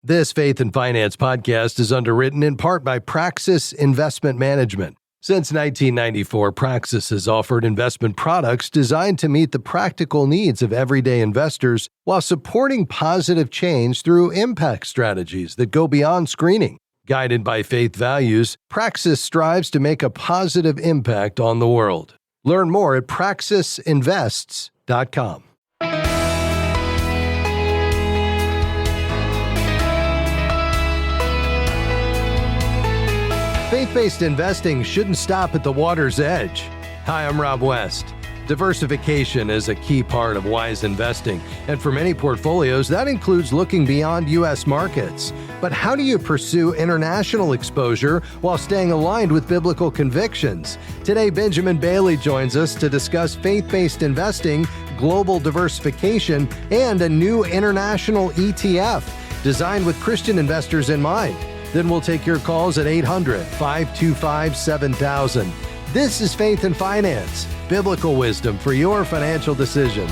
This Faith and Finance podcast is underwritten in part by Praxis Investment Management. Since 1994, Praxis has offered investment products designed to meet the practical needs of everyday investors while supporting positive change through impact strategies that go beyond screening. Guided by faith values, Praxis strives to make a positive impact on the world. Learn more at praxisinvests.com. Faith-based investing shouldn't stop at the water's edge. Hi, I'm Rob West. Diversification is a key part of wise investing, and for many portfolios, that includes looking beyond U.S. markets. But how do you pursue international exposure while staying aligned with biblical convictions? Today, Benjamin Bailey joins us to discuss faith-based investing, global diversification, and a new international ETF designed with Christian investors in mind. Then we'll take your calls at 800-525-7000. This is Faith and Finance, biblical wisdom for your financial decisions.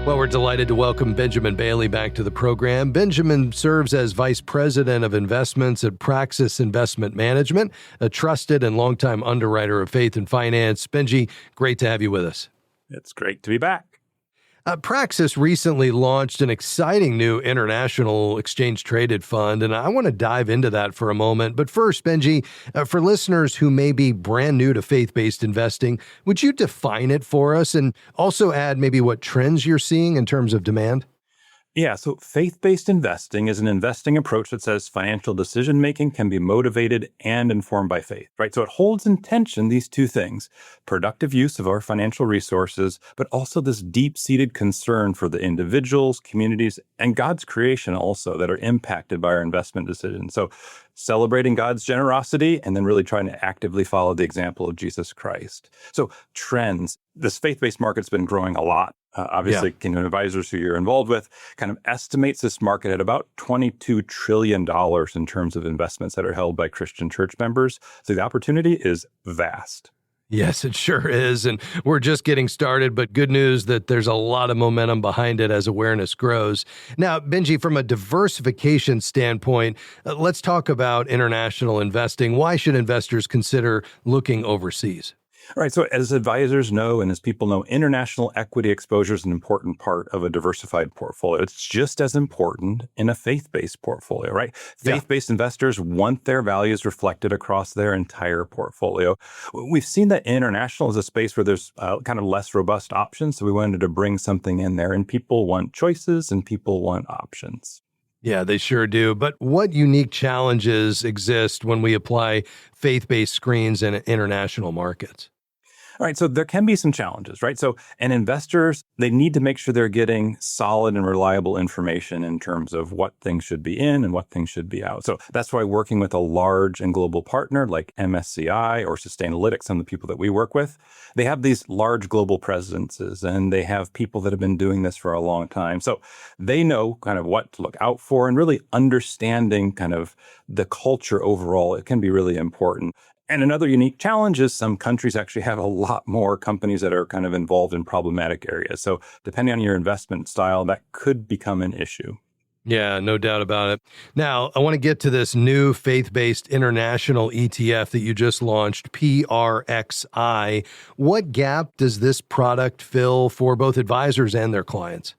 Well, we're delighted to welcome Benjamin Bailey back to the program. Benjamin serves as Vice President of Investments at Praxis Investment Management, a trusted and longtime underwriter of Faith and Finance. Benji, great to have you with us. It's great to be back. Praxis recently launched an exciting new international exchange-traded fund, and I want to dive into that for a moment. But first, Benji, for listeners who may be brand new to faith-based investing, would you define it for us and also add maybe what trends you're seeing in terms of demand? Yeah, so faith-based investing is an investing approach that says financial decision-making can be motivated and informed by faith, right? So it holds in tension these two things, productive use of our financial resources, but also this deep-seated concern for the individuals, communities, and God's creation also that are impacted by our investment decisions. So celebrating God's generosity and then really trying to actively follow the example of Jesus Christ. So trends, this faith-based market's been growing a lot. Obviously, Kingdom Advisors, who you're involved with, kind of estimates this market at about $22 trillion in terms of investments that are held by Christian church members. So the opportunity is vast. Yes, it sure is. And we're just getting started, but good news that there's a lot of momentum behind it as awareness grows. Now, Benji, from a diversification standpoint, let's talk about international investing. Why should investors consider looking overseas? All right. So as advisors know, and as people know, international equity exposure is an important part of a diversified portfolio. It's just as important in a faith-based portfolio, right? Faith-based investors want their values reflected across their entire portfolio. We've seen that international is a space where there's kind of less robust options. So we wanted to bring something in there, and people want choices and people want options. Yeah, they sure do. But what unique challenges exist when we apply faith-based screens in international markets? All right, so there can be some challenges, right? So, and investors, they need to make sure they're getting solid and reliable information in terms of what things should be in and what things should be out. So that's why working with a large and global partner like MSCI or Sustainalytics, some of the people that we work with, they have these large global presences and they have people that have been doing this for a long time. So they know kind of what to look out for, and really understanding kind of the culture overall. It can be really important. And another unique challenge is some countries actually have a lot more companies that are kind of involved in problematic areas. So depending on your investment style, that could become an issue. Yeah, no doubt about it. Now, I want to get to this new faith-based international ETF that you just launched, PRXI. What gap does this product fill for both advisors and their clients?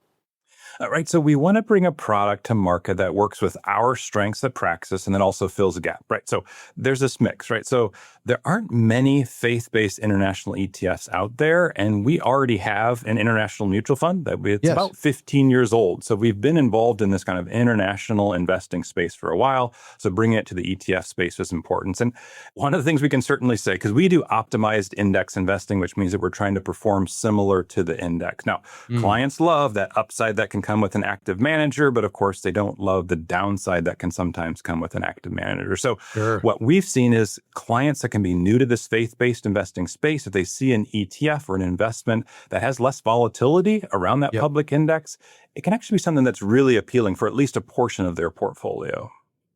Right. So we want to bring a product to market that works with our strengths at Praxis and then also fills a gap, right? So there's this mix, right? So there aren't many faith-based international ETFs out there, and we already have an international mutual fund it's about 15 years old. So we've been involved in this kind of international investing space for a while. So bringing it to the ETF space was important. And one of the things we can certainly say, because we do optimized index investing, which means that we're trying to perform similar to the index. Now, clients love that upside that can come with an active manager, but of course they don't love the downside that can sometimes come with an active manager. So what we've seen is clients that can be new to this faith-based investing space, if they see an ETF or an investment that has less volatility around that public index, it can actually be something that's really appealing for at least a portion of their portfolio.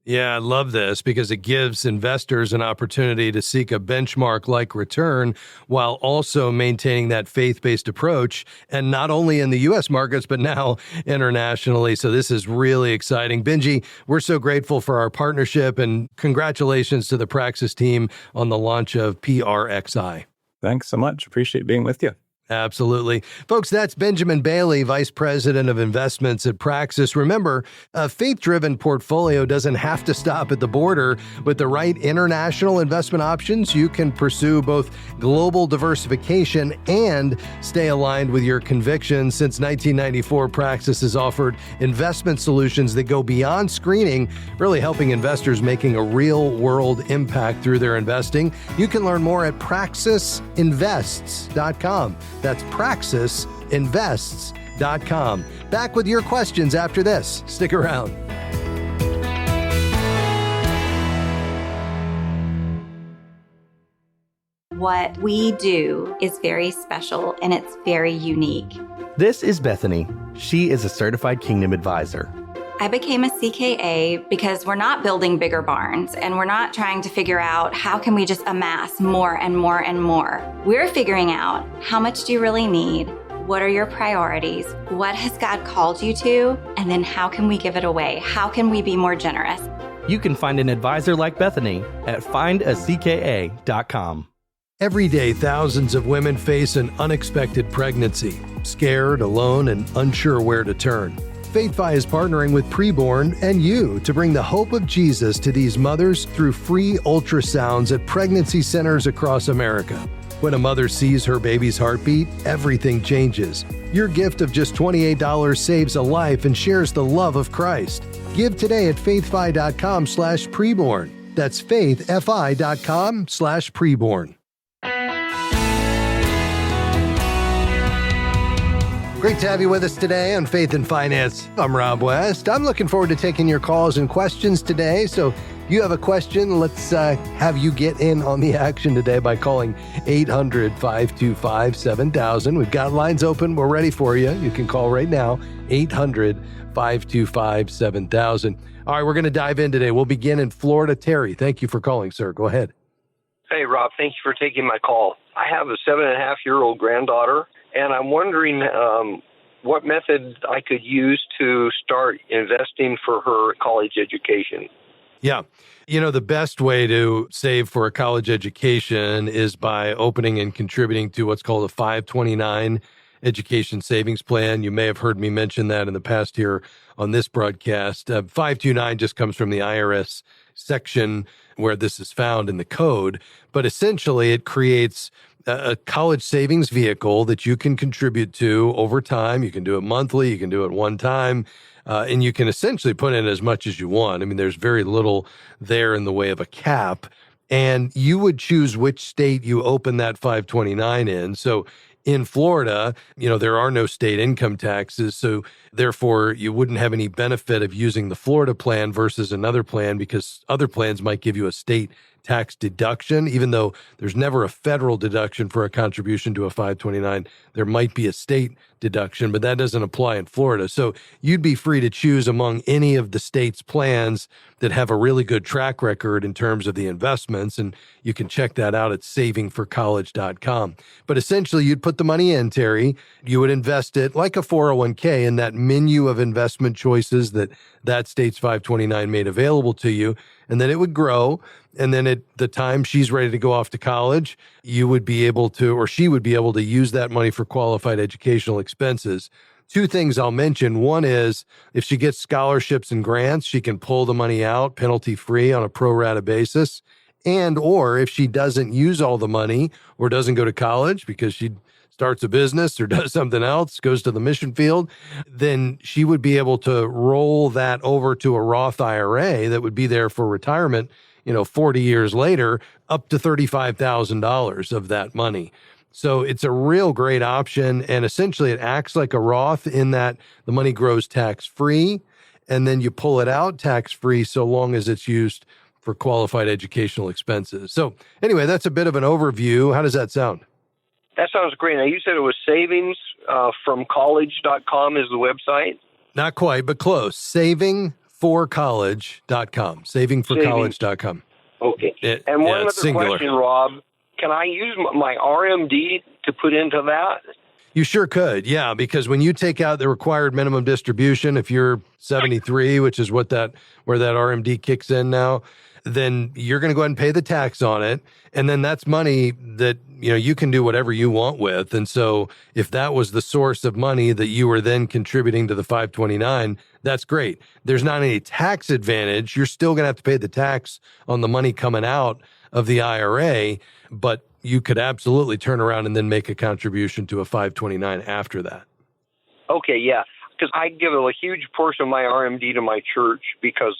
Yeah, I love this because it gives investors an opportunity to seek a benchmark-like return while also maintaining that faith-based approach, and not only in the U.S. markets, but now internationally. So this is really exciting. Benji, we're so grateful for our partnership, and congratulations to the Praxis team on the launch of PRXI. Thanks so much. Appreciate being with you. Absolutely. Folks, that's Benjamin Bailey, Vice President of Investments at Praxis. Remember, a faith-driven portfolio doesn't have to stop at the border. With the right international investment options, you can pursue both global diversification and stay aligned with your convictions. Since 1994, Praxis has offered investment solutions that go beyond screening, really helping investors making a real-world impact through their investing. You can learn more at praxisinvests.com. That's praxisinvests.com. Back with your questions after this. Stick around. What we do is very special and it's very unique. This is Bethany. She is a certified Kingdom advisor. I became a CKA because we're not building bigger barns and we're not trying to figure out how can we just amass more and more and more. We're figuring out how much do you really need? What are your priorities? What has God called you to? And then how can we give it away? How can we be more generous? You can find an advisor like Bethany at findacka.com. Every day, thousands of women face an unexpected pregnancy, scared, alone, and unsure where to turn. FaithFi is partnering with Preborn and you to bring the hope of Jesus to these mothers through free ultrasounds at pregnancy centers across America. When a mother sees her baby's heartbeat, everything changes. Your gift of just $28 saves a life and shares the love of Christ. Give today at faithfi.com/preborn. That's faithfi.com/preborn. Great to have you with us today on Faith and Finance. I'm Rob West. I'm looking forward to taking your calls and questions today. So if you have a question, let's have you get in on the action today by calling 800-525-7000. We've got lines open. We're ready for you. You can call right now, 800-525-7000. All right, we're going to dive in today. We'll begin in Florida. Terry, thank you for calling, sir. Go ahead. Hey, Rob, thank you for taking my call. I have a 7.5-year-old granddaughter, and I'm wondering what method I could use to start investing for her college education. Yeah. You know, the best way to save for a college education is by opening and contributing to what's called a 529 education savings plan. You may have heard me mention that in the past here on this broadcast. 529 just comes from the IRS section where this is found in the code, but essentially it creates a college savings vehicle that you can contribute to over time. You can do it monthly, you can do it one time, and you can essentially put in as much as you want. I mean, there's very little there in the way of a cap, and you would choose which state you open that 529 in. So in Florida, you know, there are no state income taxes, so therefore you wouldn't have any benefit of using the Florida plan versus another plan because other plans might give you a state tax deduction. Even though there's never a federal deduction for a contribution to a 529, there might be a state deduction, but that doesn't apply in Florida. So you'd be free to choose among any of the state's plans that have a really good track record in terms of the investments, and you can check that out at savingforcollege.com. But essentially, you'd put the money in, Terry. You would invest it like a 401k in that menu of investment choices that state's 529 made available to you, and then it would grow. And then at the time she's ready to go off to college, you would be able to, or she would be able to use that money for qualified educational expenses. Two things I'll mention. One is if she gets scholarships and grants, she can pull the money out penalty-free on a pro rata basis. And or if she doesn't use all the money or doesn't go to college because she starts a business or does something else, goes to the mission field, then she would be able to roll that over to a Roth IRA that would be there for retirement, 40 years later, up to $35,000 of that money. So it's a real great option. And essentially it acts like a Roth in that the money grows tax-free and then you pull it out tax-free so long as it's used for qualified educational expenses. So anyway, that's a bit of an overview. How does that sound? That sounds great. Now, you said it was savingsfromcollege.com is the website? Not quite, but close. Saving savingforcollege.com. Savingforcollege.com. Okay. And one other singular question, Rob. Can I use my RMD to put into that? You sure could, yeah, because when you take out the required minimum distribution, if you're 73, which is where that RMD kicks in now, then you're going to go ahead and pay the tax on it. And then that's money that, you can do whatever you want with. And so if that was the source of money that you were then contributing to the 529, that's great. There's not any tax advantage. You're still going to have to pay the tax on the money coming out of the IRA, but you could absolutely turn around and then make a contribution to a 529 after that. Okay, yeah. Because I give a huge portion of my RMD to my church because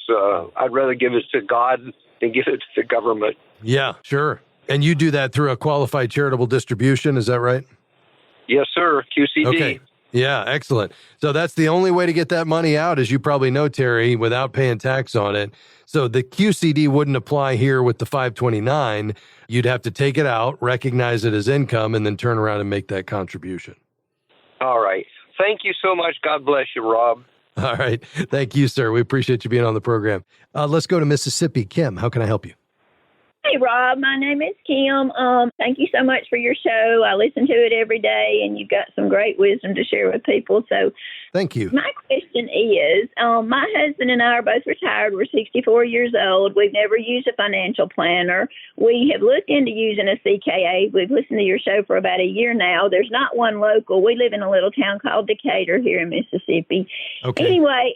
I'd rather give it to God than give it to the government. Yeah, sure. And you do that through a qualified charitable distribution, is that right? Yes, sir. QCD. Okay. Yeah, excellent. So that's the only way to get that money out, as you probably know, Terry, without paying tax on it. So the QCD wouldn't apply here with the 529. You'd have to take it out, recognize it as income, and then turn around and make that contribution. All right. Thank you so much. God bless you, Rob. All right. Thank you, sir. We appreciate you being on the program. Let's go to Mississippi. Kim, how can I help you? Hey, Rob. My name is Kim. Thank you so much for your show. I listen to it every day, and you've got some great wisdom to share with people. So thank you. My question is, my husband and I are both retired. We're 64 years old. We've never used a financial planner. We have looked into using a CKA. We've listened to your show for about a year now. There's not one local. We live in a little town called Decatur here in Mississippi. Okay. Anyway,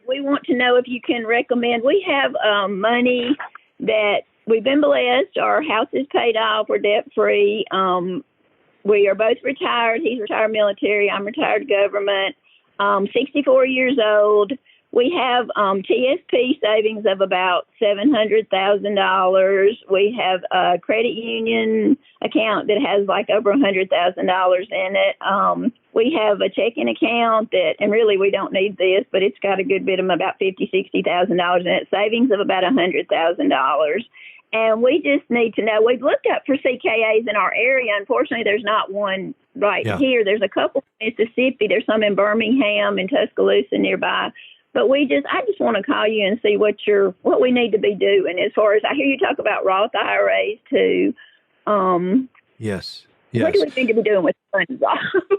we want to know if you can recommend. We have money that we've been blessed. Our house is paid off. We're debt-free. We are both retired. He's retired military. I'm retired government. 64 years old. We have TSP savings of about $700,000. We have a credit union account that has like over $100,000 in it. We have a checking account that, and really we don't need this, but it's got a good bit of about $50,000-$60,000 in it. Savings of about $100,000. And we just need to know, we've looked up for CKAs in our area. Unfortunately, there's not one here. There's a couple in Mississippi. There's some in Birmingham and Tuscaloosa nearby. But I just want to call you and see what we need to be doing as far as, I hear you talk about Roth IRAs too. Yes. What do we need to be doing with funds?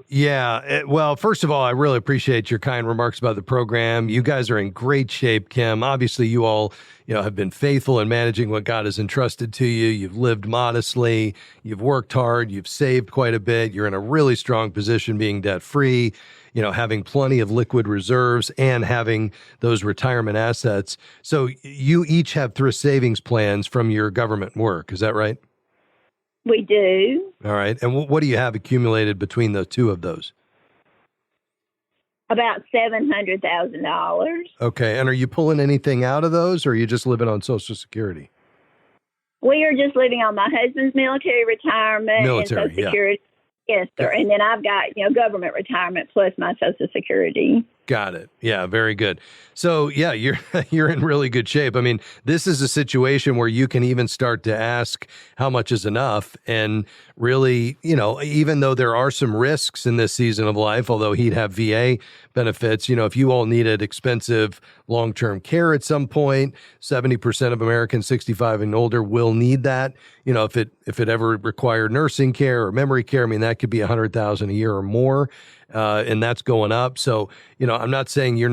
Yeah. Well, first of all, I really appreciate your kind remarks about the program. You guys are in great shape, Kim. Obviously, you all, have been faithful in managing what God has entrusted to you. You've lived modestly. You've worked hard. You've saved quite a bit. You're in a really strong position being debt-free, having plenty of liquid reserves and having those retirement assets. So you each have thrift savings plans from your government work. Is that right? We do. All right. And what do you have accumulated between the two of those? About $700,000. Okay. And are you pulling anything out of those, or are you just living on Social Security? We are just living on my husband's military retirement and Social Security. Yes, sir. And then I've got, government retirement plus my Social Security. Got it. Yeah, very good. So, yeah, you're in really good shape. I mean, this is a situation where you can even start to ask how much is enough. And really, even though there are some risks in this season of life, although he'd have VA benefits, if you all needed expensive long-term care at some point, 70% of Americans 65 and older will need that. If it ever required nursing care or memory care, I mean, that could be $100,000 a year or more. And that's going up. So, I'm not saying you've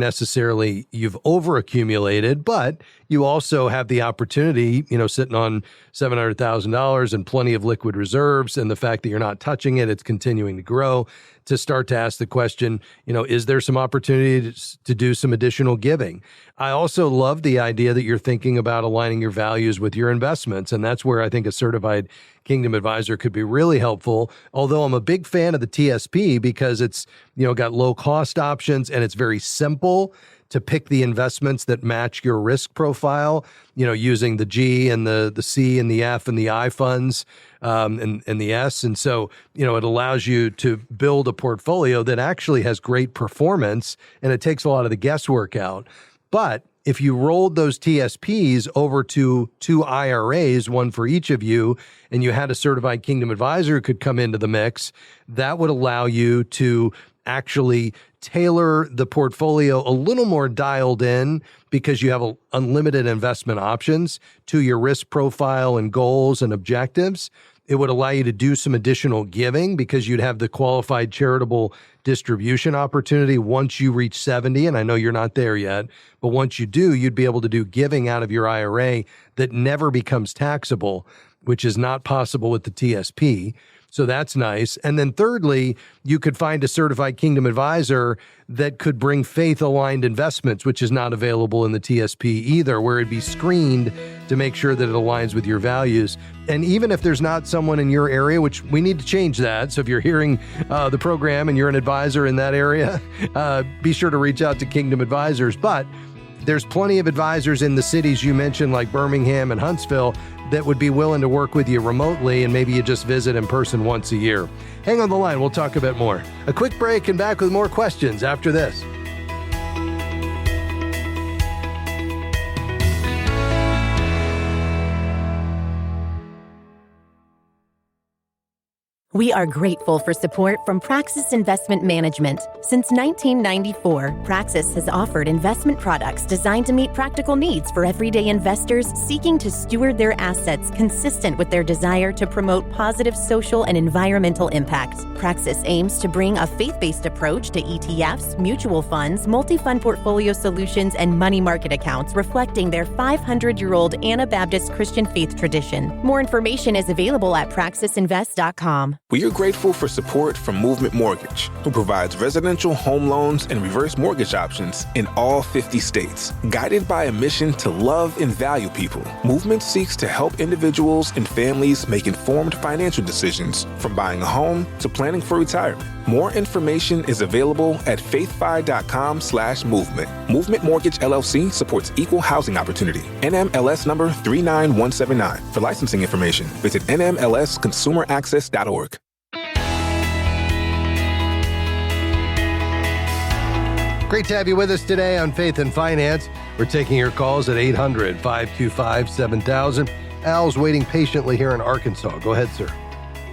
overaccumulated, but you also have the opportunity, sitting on $700,000 and plenty of liquid reserves, and the fact that you're not touching it, it's continuing to grow, to start to ask the question, is there some opportunity to do some additional giving? I also love the idea that you're thinking about aligning your values with your investments. And that's where I think a certified Kingdom advisor could be really helpful. Although I'm a big fan of the TSP because it's, got low cost options and it's very simple to pick the investments that match your risk profile, using the G and the C and the F and the I funds and the S. And so, it allows you to build a portfolio that actually has great performance, and it takes a lot of the guesswork out. But if you rolled those TSPs over to two IRAs, one for each of you, and you had a certified Kingdom advisor who could come into the mix, that would allow you to actually tailor the portfolio a little more dialed in because you have unlimited investment options to your risk profile and goals and objectives. It would allow you to do some additional giving because you'd have the qualified charitable distribution opportunity once you reach 70. And I know you're not there yet, but once you do, you'd be able to do giving out of your IRA that never becomes taxable, which is not possible with the TSP. So that's nice. And then thirdly, you could find a certified Kingdom advisor that could bring faith-aligned investments, which is not available in the TSP either, where it'd be screened to make sure that it aligns with your values. And even if there's not someone in your area, which we need to change that. So if you're hearing the program and you're an advisor in that area, be sure to reach out to Kingdom Advisors. But there's plenty of advisors in the cities you mentioned, like Birmingham and Huntsville, that would be willing to work with you remotely, and maybe you just visit in person once a year. Hang on the line. We'll talk a bit more. A quick break and back with more questions after this. We are grateful for support from Praxis Investment Management. Since 1994, Praxis has offered investment products designed to meet practical needs for everyday investors seeking to steward their assets consistent with their desire to promote positive social and environmental impact. Praxis aims to bring a faith-based approach to ETFs, mutual funds, multi-fund portfolio solutions, and money market accounts reflecting their 500-year-old Anabaptist Christian faith tradition. More information is available at praxisinvest.com. We are grateful for support from Movement Mortgage, who provides residential home loans and reverse mortgage options in all 50 states. Guided by a mission to love and value people, Movement seeks to help individuals and families make informed financial decisions, from buying a home to planning for retirement. More information is available at faithfi.com/movement. Movement Mortgage LLC supports equal housing opportunity. NMLS number 39179. For licensing information, visit nmlsconsumeraccess.org. Great to have you with us today on Faith and Finance. We're taking your calls at 800-525-7000. Al's waiting patiently here in Arkansas. Go ahead, sir.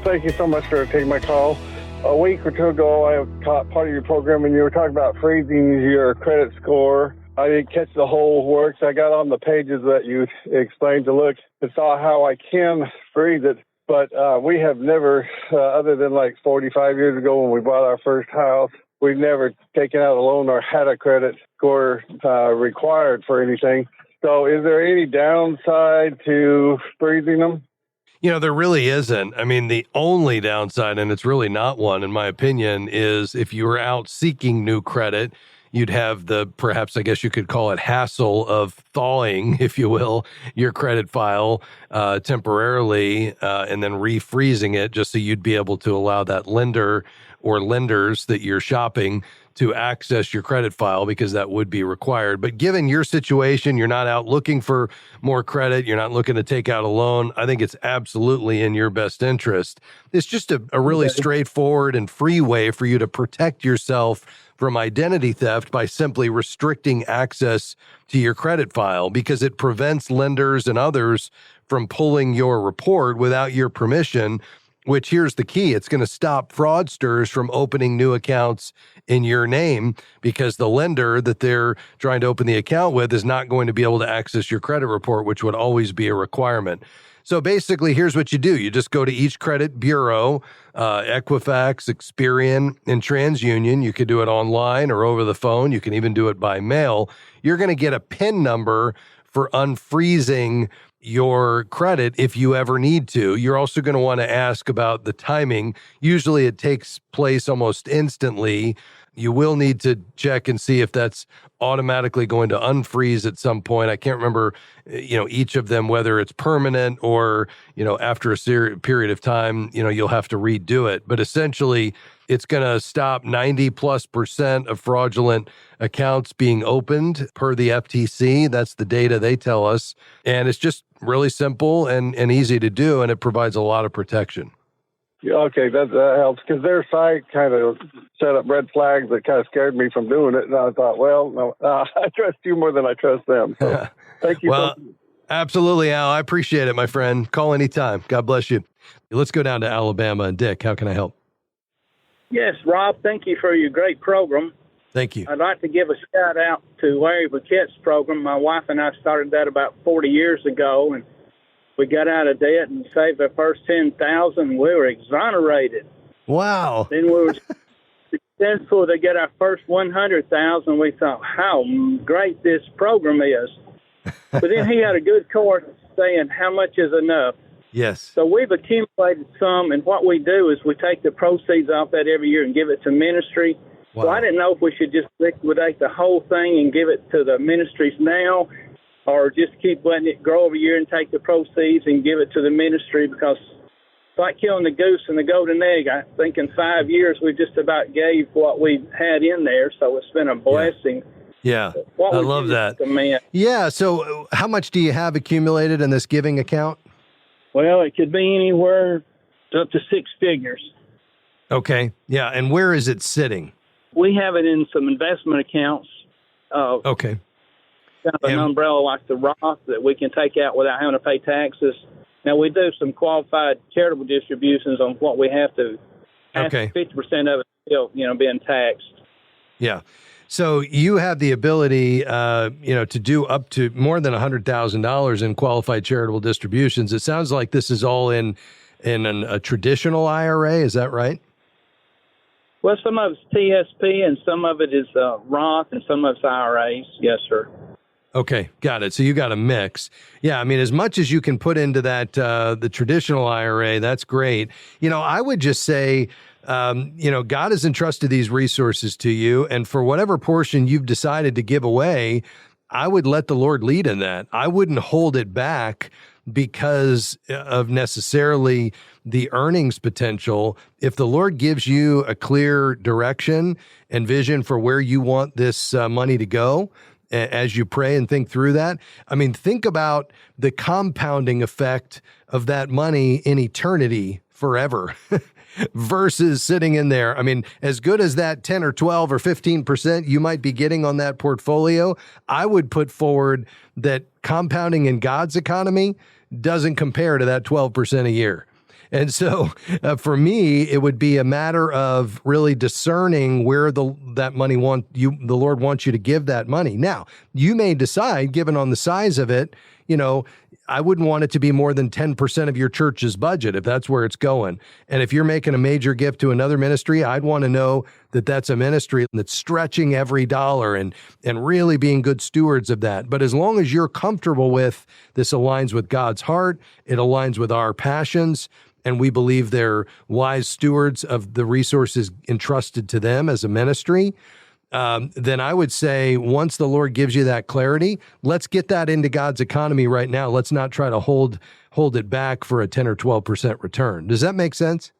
Thank you so much for taking my call. A week or two ago, I caught part of your program, and you were talking about freezing your credit score. I didn't catch the whole works. I got on the pages that you explained to look and saw how I can freeze it. But we have never, other than like 45 years ago when we bought our first house, we've never taken out a loan or had a credit score required for anything. So is there any downside to freezing them? You know, there really isn't. I mean, the only downside, and it's really not one, in my opinion, is if you were out seeking new credit, you'd have the, perhaps I guess you could call it, hassle of thawing, if you will, your credit file temporarily and then refreezing it just so you'd be able to allow that lender or lenders that you're shopping to access your credit file, because that would be required. But given your situation, you're not out looking for more credit, you're not looking to take out a loan, I think it's absolutely in your best interest. It's just a really straightforward and free way for you to protect yourself from identity theft by simply restricting access to your credit file, because it prevents lenders and others from pulling your report without your permission. Which, here's the key, it's going to stop fraudsters from opening new accounts in your name, because the lender that they're trying to open the account with is not going to be able to access your credit report, which would always be a requirement. So basically, here's what you do. You just go to each credit bureau, Equifax, Experian, and TransUnion. You could do it online or over the phone. You can even do it by mail. You're going to get a PIN number for unfreezing your credit if you ever need to. You're also going to want to ask about the timing. Usually it takes place almost instantly. You will need to check and see if that's automatically going to unfreeze at some point. I can't remember, each of them, whether it's permanent or, after a period of time, you'll have to redo it. But essentially, it's going to stop 90+% of fraudulent accounts being opened per the FTC. That's the data they tell us. And it's just really simple and easy to do, and it provides a lot of protection. Yeah, okay, that helps, because their site kind of set up red flags that kind of scared me from doing it. And I thought, well, no, I trust you more than I trust them. So thank you. Well, absolutely, Al. I appreciate it, my friend. Call anytime. God bless you. Let's go down to Alabama. And Dick, how can I help? Yes, Rob, thank you for your great program. Thank you. I'd like to give a shout out to Larry Burkett's program. My wife and I started that about 40 years ago, and we got out of debt and saved our first $10,000. We were exonerated. Wow. Then we were successful to get our first $100,000. We thought, how great this program is. But then he had a good course saying, how much is enough? Yes. So we've accumulated some, and what we do is we take the proceeds off that every year and give it to ministry. Wow. So I didn't know if we should just liquidate the whole thing and give it to the ministries now, or just keep letting it grow every year and take the proceeds and give it to the ministry, because it's like killing the goose and the golden egg. I think in 5 years we just about gave what we had in there, so it's been a blessing. Yeah, What I would love you that. recommend? Yeah, so how much do you have accumulated in this giving account? Well, it could be anywhere up to six figures. Okay, yeah, and where is it sitting? We have it in some investment accounts. Okay. Kind of an umbrella like the Roth that we can take out without having to pay taxes. Now, we do some qualified charitable distributions on what we have to. Okay. 50% of it still, being taxed. Yeah. So you have the ability, to do up to more than $100,000 in qualified charitable distributions. It sounds like this is all in a traditional IRA. Is that right? Well, some of it's TSP and some of it is Roth and some of it's IRAs. Yes, sir. Okay, got it. So you got a mix. Yeah, I mean, as much as you can put into that, the traditional IRA, that's great. I would just say, God has entrusted these resources to you, and for whatever portion you've decided to give away, I would let the Lord lead in that. I wouldn't hold it back because of necessarily the earnings potential. If the Lord gives you a clear direction and vision for where you want this money to go, as you pray and think through that, I mean, think about the compounding effect of that money in eternity forever versus sitting in there. I mean, as good as that 10 or 12 or 15% you might be getting on that portfolio, I would put forward that compounding in God's economy doesn't compare to that 12% a year. And so for me, it would be a matter of really discerning where that money the Lord wants you to give that money. Now, you may decide, given on the size of it, I wouldn't want it to be more than 10% of your church's budget if that's where it's going. And if you're making a major gift to another ministry, I'd want to know that that's a ministry that's stretching every dollar and really being good stewards of that. But as long as you're comfortable with this aligns with God's heart, it aligns with our passions, and we believe they're wise stewards of the resources entrusted to them as a ministry, then I would say once the Lord gives you that clarity, let's get that into God's economy right now. Let's not try to hold it back for a 10 or 12% return. Does that make sense?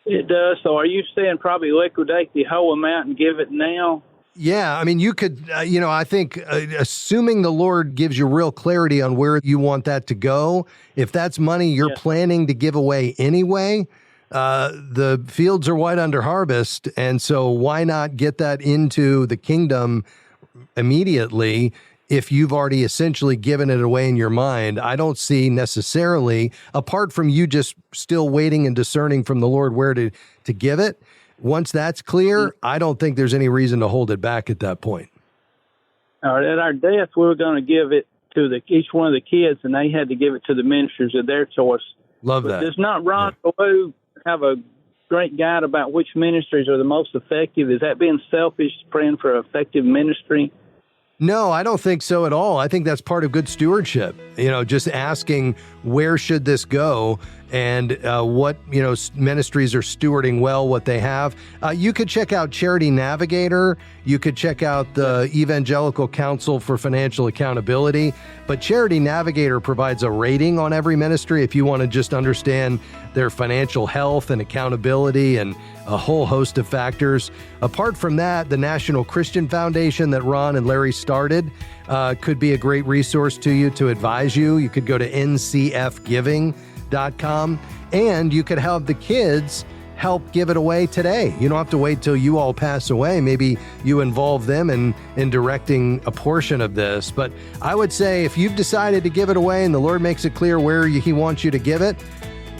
It does. So are you saying probably liquidate the whole amount and give it now? Yeah, I mean, you could, I think assuming the Lord gives you real clarity on where you want that to go, if that's money you're planning to give away anyway, the fields are white under harvest. And so why not get that into the kingdom immediately if you've already essentially given it away in your mind? I don't see necessarily, apart from you just still waiting and discerning from the Lord where to give it. Once that's clear, I don't think there's any reason to hold it back at that point. At our death, we were going to give it to each one of the kids, and they had to give it to the ministers of their choice. Love that. Does not Ron Ballou have a great guide about which ministries are the most effective? Is that being selfish, praying for effective ministry? No, I don't think so at all. I think that's part of good stewardship. Just asking where should this go and what, ministries are stewarding well what they have. You could check out Charity Navigator. You could check out the Evangelical Council for Financial Accountability. But Charity Navigator provides a rating on every ministry if you want to just understand their financial health and accountability and a whole host of factors. Apart from that, the National Christian Foundation that Ron and Larry started could be a great resource to you to advise you. You could go to ncfgiving.com and you could have the kids help give it away today. You don't have to wait till you all pass away. Maybe you involve them in directing a portion of this. But I would say if you've decided to give it away and the Lord makes it clear where He wants you to give it,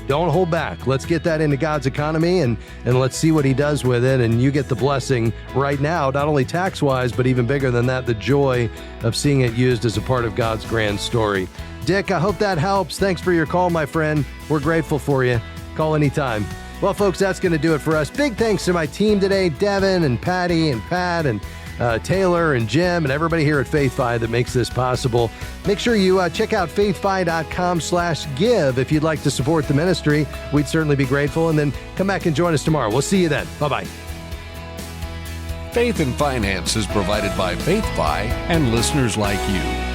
Don't hold back. Let's get that into God's economy and let's see what he does with it. And you get the blessing right now, not only tax-wise, but even bigger than that, the joy of seeing it used as a part of God's grand story. Dick, I hope that helps. Thanks for your call, my friend. We're grateful for you. Call anytime. Well, folks, that's going to do it for us. Big thanks to my team today, Devin and Patty and Pat and Taylor and Jim and everybody here at FaithFi that makes this possible. Make sure you check out faithfi.com/give if you'd like to support the ministry. We'd certainly be grateful. And then come back and join us tomorrow. We'll see you then. Bye-bye. Faith and Finance is provided by FaithFi and listeners like you.